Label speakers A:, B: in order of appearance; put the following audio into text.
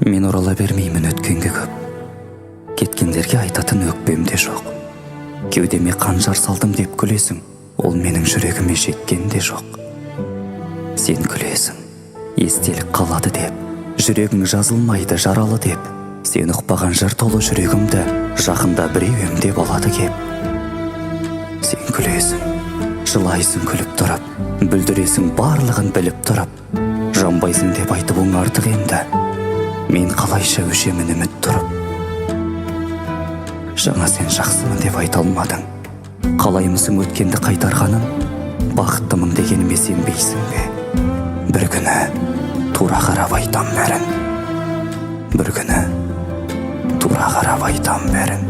A: Мен орала бермеймін өткенге көп. Кеткендерге айтатын өкпем де жоқ. Кеудеме қанжар салдым деп күлесің, ол менің жүрегіме жеткен де жоқ. Сен күлесің, естелік қалады деп, жүрегің жазылмайды жаралы деп. Сен ұқпаған жыр толы жүрегімді жақында біреу емдеп алады кеп. Сен күлесің, жылайсың күліп тұрып, бүлдіресің барлығын біліп тұрып. Жанбайсың деп айтуың артық енді, мен қалайша өшемін үміт тұрып. Жаңа сен жақсымын деп айта алмадың, қалаймысың өткенді қайтарғанын? Бақыттымын дегеніме сенбейсің бе? Бір күні тура қарап айтам бәрін. Бір күні тура қарап айтам бәрін.